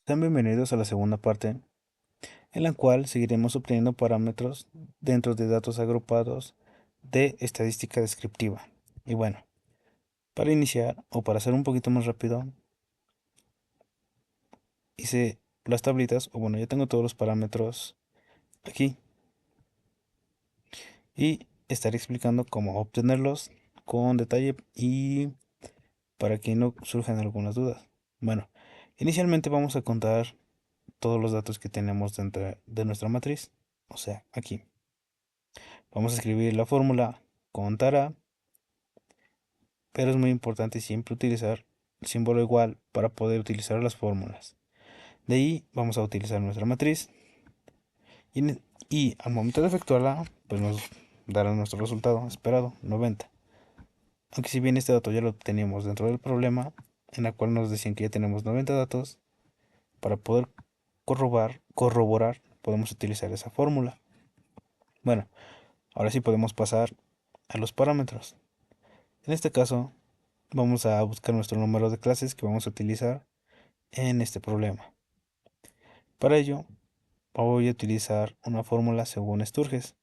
Sean bienvenidos a la segunda parte, en la cual seguiremos obteniendo parámetros dentro de datos agrupados de estadística descriptiva. Y bueno, para iniciar o para hacer un poquito más rápido, hice las tablitas, o bueno, ya tengo todos los parámetros aquí y estaré explicando cómo obtenerlos con detalle y para que no surjan algunas dudas. Bueno, inicialmente vamos a contar todos los datos que tenemos dentro de nuestra matriz, o sea, aquí. Vamos a escribir la fórmula contará, pero es muy importante siempre utilizar el símbolo igual para poder utilizar las fórmulas. De ahí vamos a utilizar nuestra matriz y al momento de efectuarla, pues nos dará nuestro resultado esperado, 90. Aunque si bien este dato ya lo teníamos dentro del problema, en la cual nos decían que ya tenemos 90 datos, para poder corroborar podemos utilizar esa fórmula. Bueno, ahora sí podemos pasar a los parámetros. En este caso, vamos a buscar nuestro número de clases que vamos a utilizar en este problema. Para ello, voy a utilizar una fórmula según Sturges,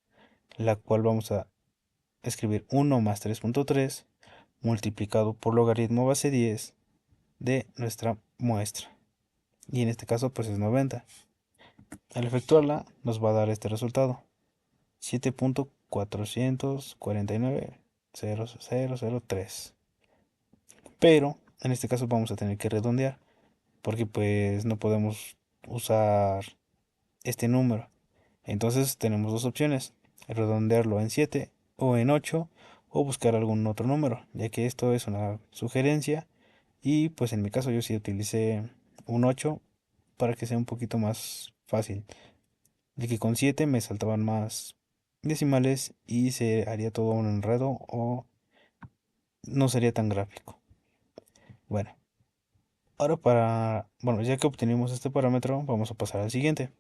la cual vamos a escribir 1 más 3.3 multiplicado por logaritmo base 10 de nuestra muestra. Y en este caso, pues es 90. Al efectuarla, nos va a dar este resultado: 7.449.00003. Pero en este caso vamos a tener que redondear, porque pues no podemos usar este número. Entonces tenemos dos opciones: redondearlo en 7 o en 8 o buscar algún otro número, ya que esto es una sugerencia y pues en mi caso yo sí utilicé un 8 para que sea un poquito más fácil, de que con 7 me saltaban más decimales y se haría todo un enredo o no sería tan gráfico. Bueno, ahora bueno, ya que obtenimos este parámetro, vamos a pasar al siguiente.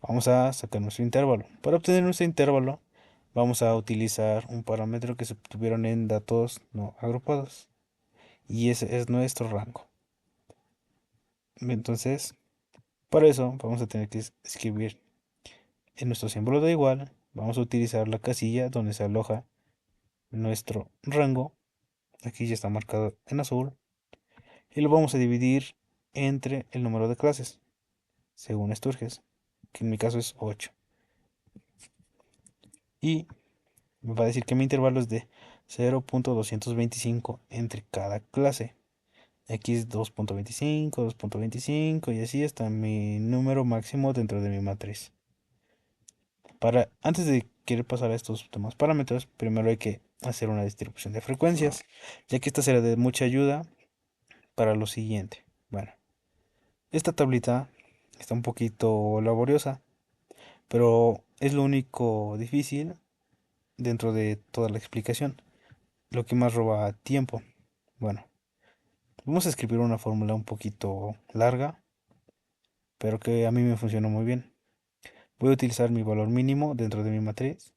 Vamos a sacar nuestro intervalo. Para obtener nuestro intervalo, vamos a utilizar un parámetro que se obtuvieron en datos no agrupados. Y ese es nuestro rango. Entonces, para eso vamos a tener que escribir en nuestro símbolo de igual. Vamos a utilizar la casilla donde se aloja nuestro rango. Aquí ya está marcado en azul. Y lo vamos a dividir entre el número de clases, según Sturges, que en mi caso es 8. Y me va a decir que mi intervalo es de 0.225 entre cada clase. Aquí es 2.25, 2.25 y así hasta mi número máximo dentro de mi matriz. Antes de querer pasar a estos demás parámetros, primero hay que hacer una distribución de frecuencias, ya que esta será de mucha ayuda para lo siguiente. Bueno, esta tablita está un poquito laboriosa, pero es lo único difícil dentro de toda la explicación, lo que más roba tiempo. Bueno, vamos a escribir una fórmula un poquito larga, pero que a mí me funcionó muy bien. Voy a utilizar mi valor mínimo dentro de mi matriz,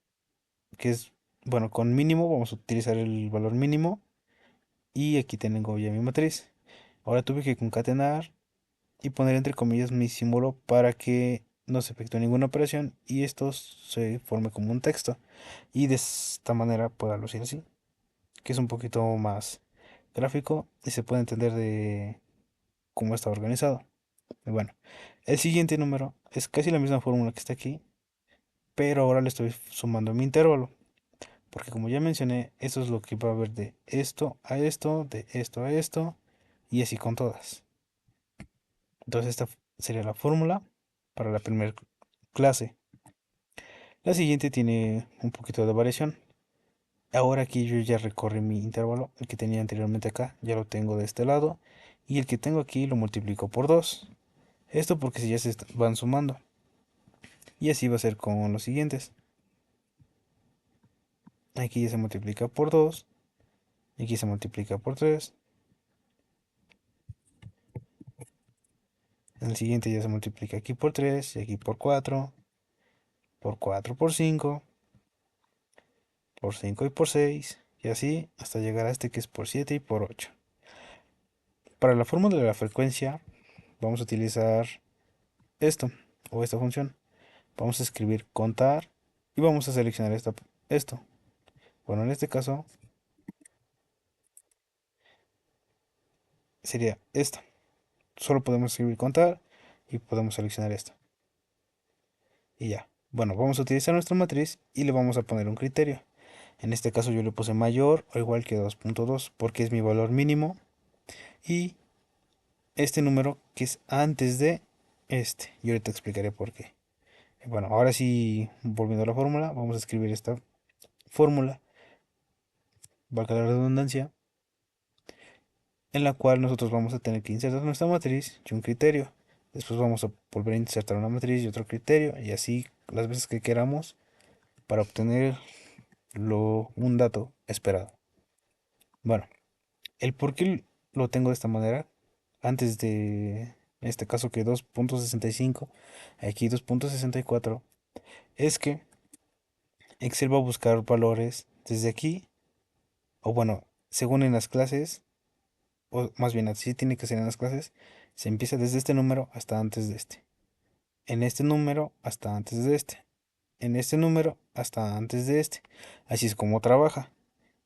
que es, bueno, con mínimo vamos a utilizar el valor mínimo y aquí tengo ya mi matriz. Ahora tuve que concatenar y poner entre comillas mi símbolo para que no se efectúe ninguna operación y esto se forme como un texto y de esta manera pueda lucir así, que es un poquito más gráfico y se puede entender de cómo está organizado. Y bueno, el siguiente número es casi la misma fórmula que está aquí, pero ahora le estoy sumando mi intervalo, porque como ya mencioné, eso es lo que va a haber de esto a esto, de esto a esto, y así con todas. Entonces esta sería la fórmula para la primera clase. La siguiente tiene un poquito de variación. Ahora aquí yo ya recorrí mi intervalo, el que tenía anteriormente acá, ya lo tengo de este lado, y el que tengo aquí lo multiplico por 2. Esto porque si ya se van sumando. Y así va a ser con los siguientes. Aquí ya se multiplica por 2. Aquí se multiplica por 3. El siguiente ya se multiplica aquí por 3. Y aquí por 4. Por 4 por 5. Por 5 y por 6. Y así hasta llegar a este que es por 7 y por 8. Para la fórmula de la frecuencia, vamos a utilizar esto o esta función. Vamos a escribir contar y vamos a seleccionar esto. Bueno, en este caso sería esto. Solo podemos escribir contar y podemos seleccionar esto. Y ya. Bueno, vamos a utilizar nuestra matriz y le vamos a poner un criterio. En este caso yo le puse mayor o igual que 2.2 porque es mi valor mínimo. Y este número que es antes de este. Y ahorita explicaré por qué. Bueno, ahora sí, volviendo a la fórmula, vamos a escribir esta fórmula, valga la redundancia, en la cual nosotros vamos a tener que insertar nuestra matriz y un criterio. Después vamos a volver a insertar una matriz y otro criterio, y así las veces que queramos para obtener un dato esperado. Bueno, el por qué lo tengo de esta manera, antes de, en este caso que 2.65, aquí 2.64, es que Excel va a buscar valores desde aquí, o bueno, según en las clases, o más bien así tiene que ser en las clases, se empieza desde este número hasta antes de este. En este número hasta antes de este. En este número hasta antes de este. Así es como trabaja.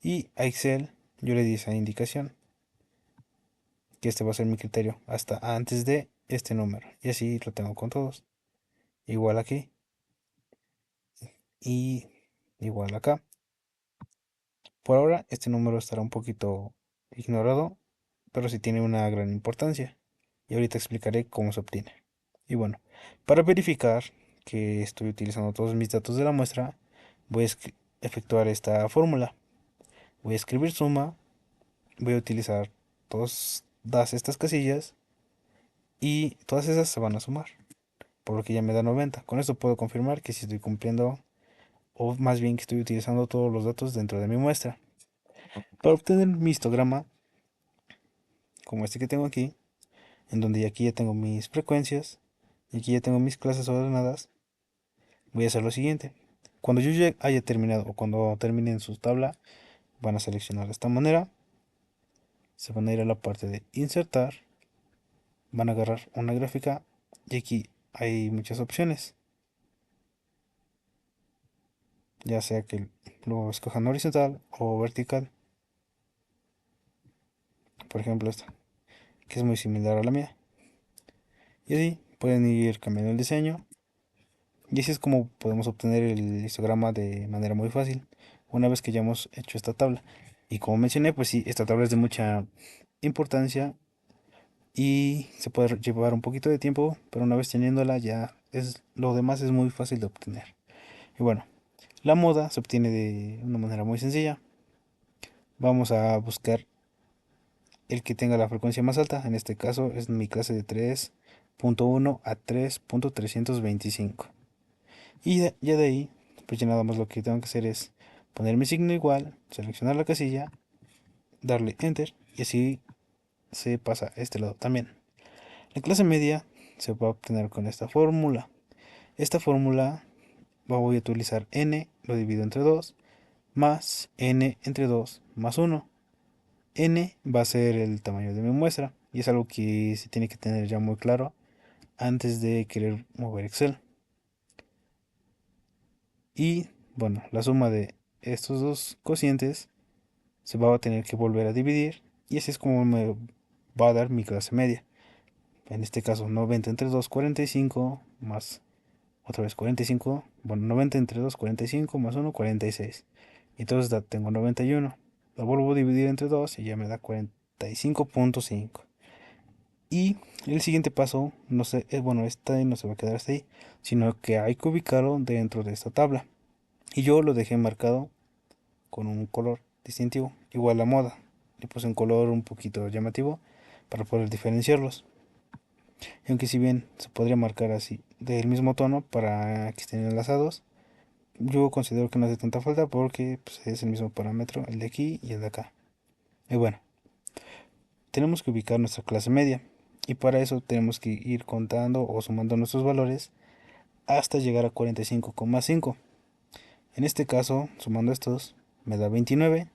Y a Excel yo le di esa indicación, que este va a ser mi criterio hasta antes de este número. Y así lo tengo con todos. Igual aquí y igual acá. Por ahora este número estará un poquito ignorado, pero sí tiene una gran importancia. Y ahorita explicaré cómo se obtiene. Y bueno, para verificar que estoy utilizando todos mis datos de la muestra, voy a efectuar esta fórmula. Voy a escribir suma, voy a utilizar todas estas casillas y todas esas se van a sumar, por lo que ya me da 90. Con esto puedo confirmar que si estoy cumpliendo, o más bien que estoy utilizando todos los datos dentro de mi muestra. Para obtener mi histograma, como este que tengo aquí, en donde aquí ya tengo mis frecuencias y aquí ya tengo mis clases ordenadas, voy a hacer lo siguiente. Cuando yo ya haya terminado o cuando terminen su tabla, van a seleccionar de esta manera, se van a ir a la parte de insertar, van a agarrar una gráfica y aquí hay muchas opciones, ya sea que lo escojan horizontal o vertical, por ejemplo esta, que es muy similar a la mía. Y así pueden ir cambiando el diseño y así es como podemos obtener el histograma de manera muy fácil una vez que ya hemos hecho esta tabla. Y como mencioné, pues sí, esta tabla es de mucha importancia y se puede llevar un poquito de tiempo, pero una vez teniéndola ya es lo demás es muy fácil de obtener. Y bueno, la moda se obtiene de una manera muy sencilla. Vamos a buscar el que tenga la frecuencia más alta, en este caso es mi clase de 3.1 a 3.325. Y ya de ahí, pues ya nada más lo que tengo que hacer es poner mi signo igual, seleccionar la casilla, darle enter y así se pasa a este lado también. La clase media se va a obtener con esta fórmula. Esta fórmula voy a utilizar n, lo divido entre 2, más n entre 2 más 1. N va a ser el tamaño de mi muestra y es algo que se tiene que tener ya muy claro antes de querer mover Excel. Y bueno, la suma de estos dos cocientes se va a tener que volver a dividir y así es como me va a dar mi clase media. En este caso 90 entre 2, 45 más otra vez 45. Bueno, 90 entre 2, 45 más 1, 46. Y entonces tengo 91. Lo vuelvo a dividir entre 2 y ya me da 45.5. Y el siguiente paso, no sé, bueno, este no se va a quedar hasta ahí, sino que hay que ubicarlo dentro de esta tabla. Y yo lo dejé marcado con un color distintivo, igual la moda. Le puse un color un poquito llamativo para poder diferenciarlos. Y aunque si bien se podría marcar así del mismo tono para que estén enlazados, yo considero que no hace tanta falta porque pues, es el mismo parámetro, el de aquí y el de acá. Y bueno, tenemos que ubicar nuestra clase media y para eso tenemos que ir contando o sumando nuestros valores hasta llegar a 45,5. En este caso, sumando estos, me da 29,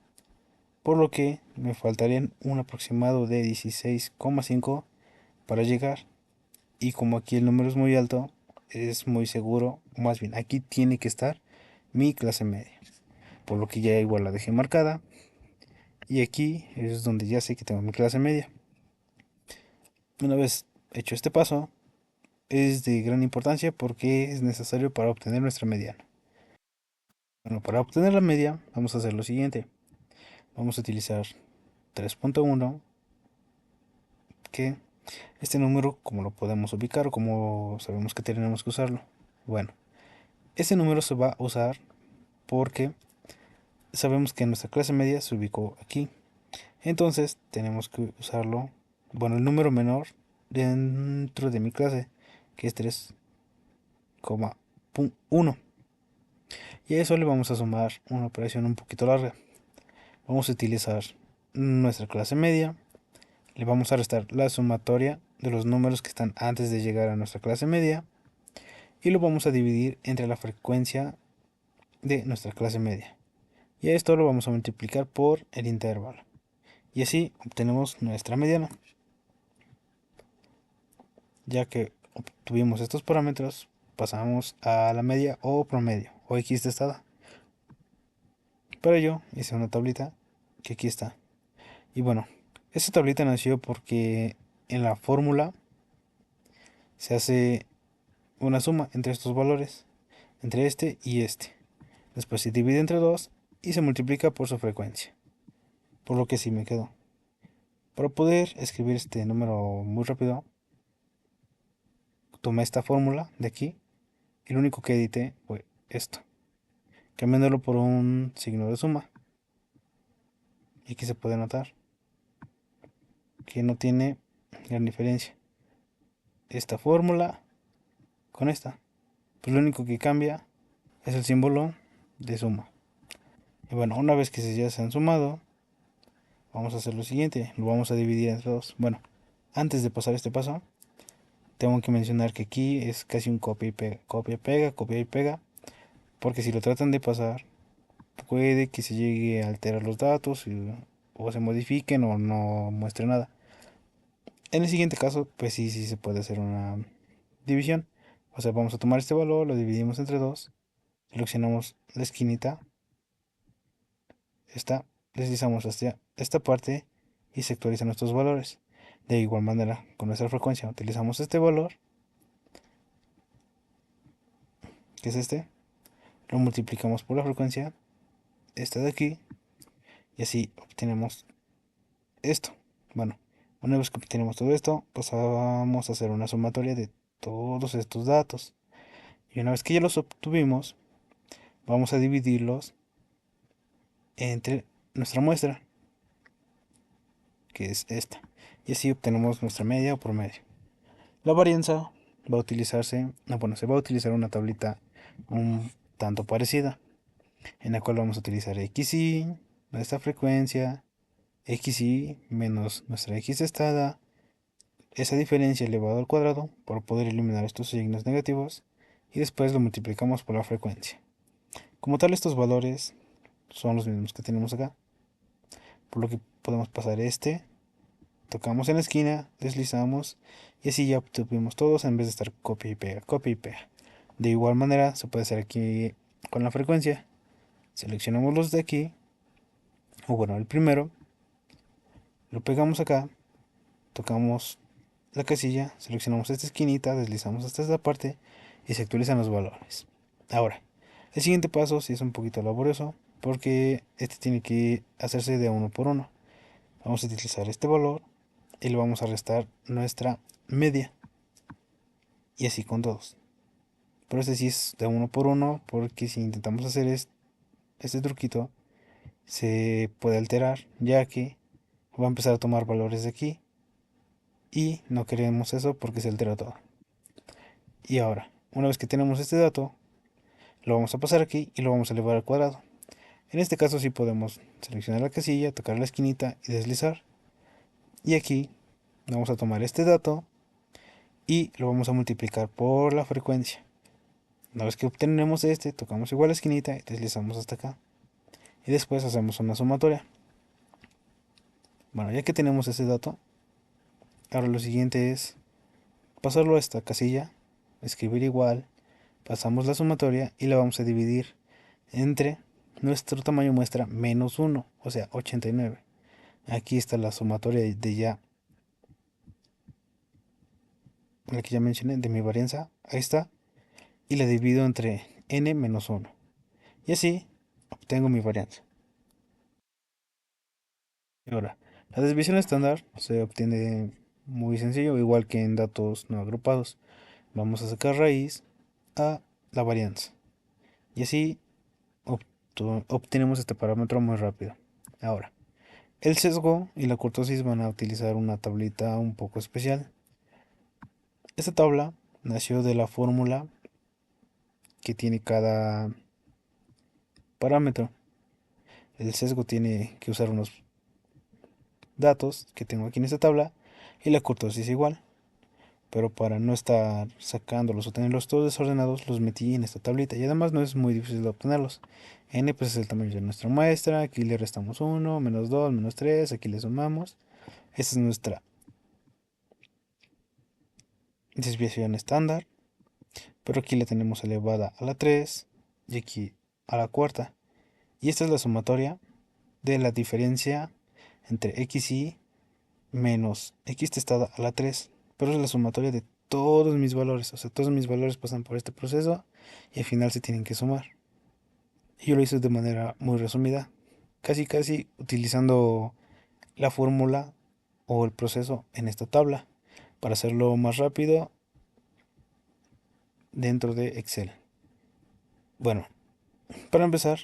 por lo que me faltarían un aproximado de 16,5 para llegar. y como aquí el número es muy alto, es muy seguro, más bien aquí tiene que estar mi clase media, por lo que ya igual la dejé marcada y aquí es donde ya sé que tengo mi clase media. Una vez hecho este paso, es de gran importancia porque es necesario para obtener nuestra mediana. Bueno, para obtener la media vamos a hacer lo siguiente. Vamos a utilizar 3.1, que este número, como lo podemos ubicar o como sabemos que tenemos que usarlo. Bueno, este número se va a usar porque sabemos que nuestra clase media se ubicó aquí. Entonces tenemos que usarlo, bueno, el número menor dentro de mi clase, que es 3,1. Y a eso le vamos a sumar una operación un poquito larga. Vamos a utilizar nuestra clase media, le vamos a restar la sumatoria de los números que están antes de llegar a nuestra clase media y lo vamos a dividir entre la frecuencia de nuestra clase media. Y a esto lo vamos a multiplicar por el intervalo. Y así obtenemos nuestra mediana. Ya que obtuvimos estos parámetros, pasamos a la media o promedio, o x testada. Para ello hice una tablita que aquí está. Y bueno, esta tablita nació porque en la fórmula se hace una suma entre estos valores, entre este y este. Después se divide entre 2 y se multiplica por su frecuencia. Por lo que sí me quedó. Para poder escribir este número muy rápido, tomé esta fórmula de aquí y lo único que edité fue esto, cambiándolo por un signo de suma. Y aquí se puede notar que no tiene gran diferencia esta fórmula con esta. Pues lo único que cambia es el símbolo de suma. Y bueno, una vez que ya se han sumado, vamos a hacer lo siguiente, lo vamos a dividir entre dos. Bueno, antes de pasar este paso, tengo que mencionar que aquí es casi un copia y pega, copia y pega, copia y pega, porque si lo tratan de pasar, puede que se llegue a alterar los datos o se modifiquen o no muestre nada. En el siguiente caso, pues sí se puede hacer una división. O sea, vamos a tomar este valor, lo dividimos entre dos, seleccionamos la esquinita, esta, deslizamos hacia esta parte y se actualizan nuestros valores. De igual manera, con nuestra frecuencia utilizamos este valor, que es este, lo multiplicamos por la frecuencia, esta de aquí, y así obtenemos esto. Bueno, una vez que obtenemos todo esto, pues vamos a hacer una sumatoria de todos estos datos. Y una vez que ya los obtuvimos, vamos a dividirlos entre nuestra muestra, que es esta. Y así obtenemos nuestra media o promedio. La varianza va a utilizarse, bueno, se va a utilizar una tablita un tanto parecida, en la cual vamos a utilizar xy, nuestra frecuencia, xy menos nuestra x estada, esa diferencia elevado al cuadrado, para poder eliminar estos signos negativos, y después lo multiplicamos por la frecuencia. Como tal, estos valores son los mismos que tenemos acá, por lo que podemos pasar este, tocamos en la esquina, deslizamos y así ya obtuvimos todos en vez de estar copia y pega, copia y pega. De igual manera se puede hacer aquí con la frecuencia. Seleccionamos los de aquí, o bueno, el primero, lo pegamos acá, tocamos la casilla, seleccionamos esta esquinita, deslizamos hasta esta parte y se actualizan los valores. Ahora, el siguiente paso sí es un poquito laborioso porque este tiene que hacerse de uno por uno. Vamos a utilizar este valor y le vamos a restar nuestra media. Y así con todos. Pero este sí es de uno por uno porque si intentamos hacer este truquito se puede alterar ya que va a empezar a tomar valores de aquí y no queremos eso porque se altera todo. Y ahora, una vez que tenemos este dato, lo vamos a pasar aquí y lo vamos a elevar al cuadrado. En este caso sí podemos seleccionar la casilla, tocar la esquinita y deslizar. Y aquí vamos a tomar este dato y lo vamos a multiplicar por la frecuencia. Una vez que obtenemos este, tocamos igual la esquinita y deslizamos hasta acá. Y después hacemos una sumatoria. Bueno, ya que tenemos ese dato, ahora lo siguiente es pasarlo a esta casilla, escribir igual, pasamos la sumatoria y la vamos a dividir entre nuestro tamaño muestra menos 1, o sea, 89. Aquí está la sumatoria de ya, la que ya mencioné, de mi varianza. Ahí está. Y la divido entre n menos 1. Y así obtengo mi varianza. Y ahora, la desviación estándar se obtiene muy sencillo, igual que en datos no agrupados. Vamos a sacar raíz a la varianza. Y así obtenemos este parámetro muy rápido. Ahora, el sesgo y la kurtosis van a utilizar una tablita un poco especial. Esta tabla nació de la fórmula que tiene cada parámetro. El sesgo tiene que usar unos datos que tengo aquí en esta tabla y la kurtosis igual. Pero para no estar sacándolos o tenerlos todos desordenados, los metí en esta tablita. Y además no es muy difícil de obtenerlos. N pues es el tamaño de nuestra muestra. Aquí le restamos 1, menos 2, menos 3. Aquí le sumamos. Esta es nuestra desviación estándar. Pero aquí la tenemos elevada a la 3 y aquí a la cuarta. Y esta es la sumatoria de la diferencia entre xy menos x testada a la 3. Pero es la sumatoria de todos mis valores. O sea, todos mis valores pasan por este proceso y al final se tienen que sumar. Y yo lo hice de manera muy resumida. Casi casi utilizando la fórmula o el proceso en esta tabla para hacerlo más rápido dentro de Excel. Bueno, para empezar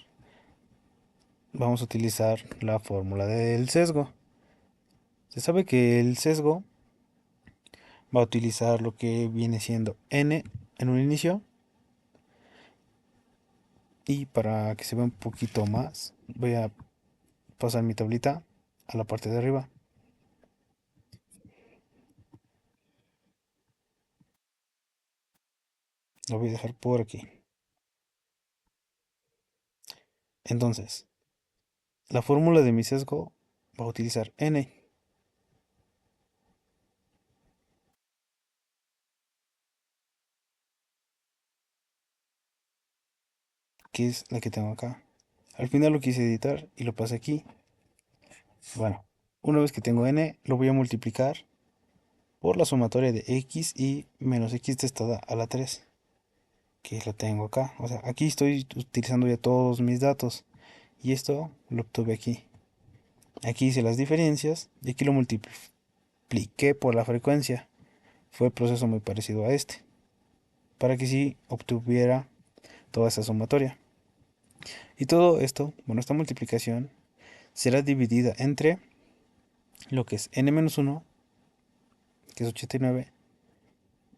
vamos a utilizar la fórmula del sesgo. Se sabe que el sesgo va a utilizar lo que viene siendo n en un inicio. Y para que se vea un poquito más, voy a pasar mi tablita a la parte de arriba. Lo voy a dejar por aquí. Entonces, la fórmula de mi sesgo va a utilizar n, que es la que tengo acá. Al final lo quise editar y lo pasé aquí. Bueno, una vez que tengo n, lo voy a multiplicar por la sumatoria de x y menos x testada a la 3, que lo tengo acá. O sea, aquí estoy utilizando ya todos mis datos y esto lo obtuve aquí. Aquí hice las diferencias y aquí lo multipliqué por la frecuencia. Fue el proceso muy parecido a este, para que sí obtuviera toda esa sumatoria. Y todo esto, bueno, esta multiplicación será dividida entre lo que es n-1, que es 89,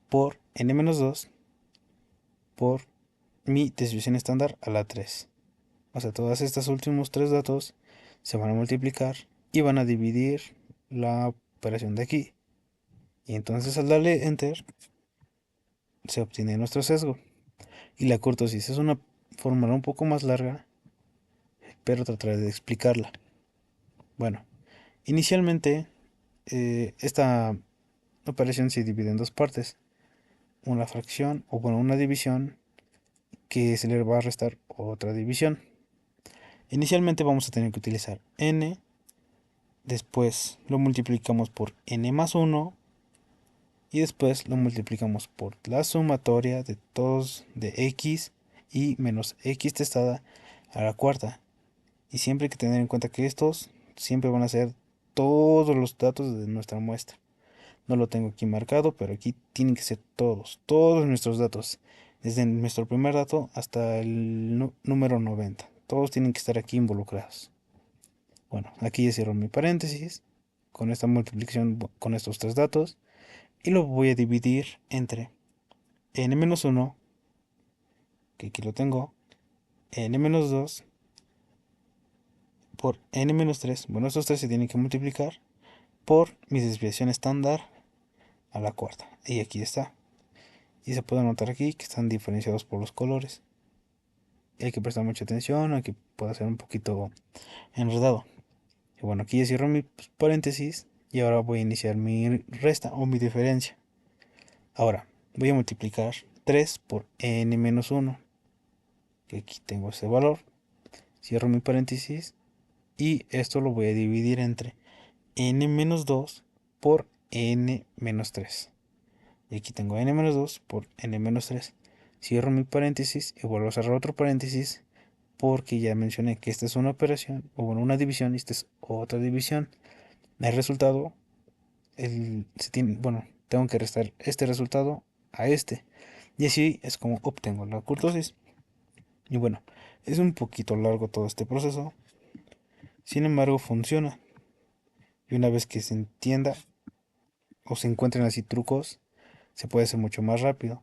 por n-2, por mi desviación estándar a la 3. O sea, todos estos últimos tres datos se van a multiplicar y van a dividir la operación de aquí. Y entonces al darle enter se obtiene nuestro sesgo. Y la kurtosis es una fórmula un poco más larga, pero trataré de explicarla. Bueno, inicialmente esta operación se divide en dos partes. Una fracción, o bueno, una división que se le va a restar otra división. Inicialmente vamos a tener que utilizar n, después lo multiplicamos por n más 1 y después lo multiplicamos por la sumatoria de todos de x y menos x testada a la cuarta. Y siempre hay que tener en cuenta que estos siempre van a ser todos los datos de nuestra muestra. No lo tengo aquí marcado, pero aquí tienen que ser todos nuestros datos. Desde nuestro primer dato hasta el número 90. Todos tienen que estar aquí involucrados. Bueno, aquí ya cierro mi paréntesis con esta multiplicación con estos tres datos y lo voy a dividir entre n-1, que aquí lo tengo, n-2 por n-3. Bueno, estos tres se tienen que multiplicar por mi desviación estándar a la cuarta. Y aquí está. Y se puede notar aquí que están diferenciados por los colores. Y hay que prestar mucha atención, aquí puede ser un poquito enredado. Y bueno, aquí ya cierro mi paréntesis y ahora voy a iniciar mi resta o mi diferencia. Ahora voy a multiplicar 3 por n menos 1, que aquí tengo ese valor. Cierro mi paréntesis y esto lo voy a dividir entre n menos 2 por n menos 3. Y aquí tengo n menos 2 por n menos 3. Cierro mi paréntesis y vuelvo a cerrar otro paréntesis porque ya mencioné que esta es una operación, o bueno, una división y esta es otra división. El resultado, bueno, tengo que restar este resultado a este. Y así es como obtengo la curtosis. Y bueno, es un poquito largo todo este proceso. Sin embargo, funciona. Y una vez que se entienda o se encuentren así trucos, se puede hacer mucho más rápido.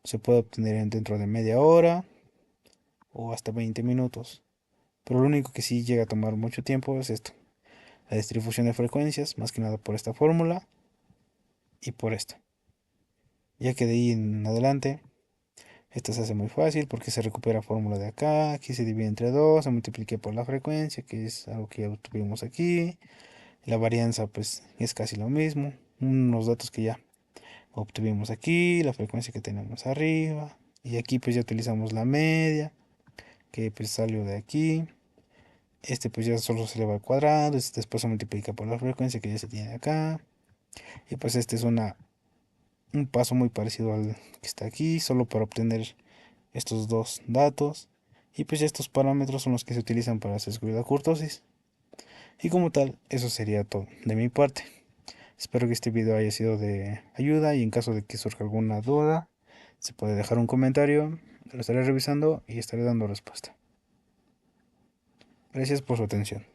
Se puede obtener dentro de media hora o hasta 20 minutos. Pero lo único que sí llega a tomar mucho tiempo es esto. La distribución de frecuencias, más que nada por esta fórmula y por esto. Ya que de ahí en adelante, esto se hace muy fácil porque se recupera fórmula de acá, aquí se divide entre 2, se multiplica por la frecuencia, que es algo que ya obtuvimos aquí. La varianza pues es casi lo mismo, unos datos que ya obtuvimos aquí, la frecuencia que tenemos arriba, y aquí pues ya utilizamos la media, que pues salió de aquí. Este pues ya solo se eleva al cuadrado, después se multiplica por la frecuencia que ya se tiene acá. Y pues este es un paso muy parecido al que está aquí, solo para obtener estos dos datos. Y pues estos parámetros son los que se utilizan para hacer la kurtosis. Y como tal, eso sería todo de mi parte. Espero que este video haya sido de ayuda y en caso de que surja alguna duda, se puede dejar un comentario, lo estaré revisando y estaré dando respuesta. Gracias por su atención.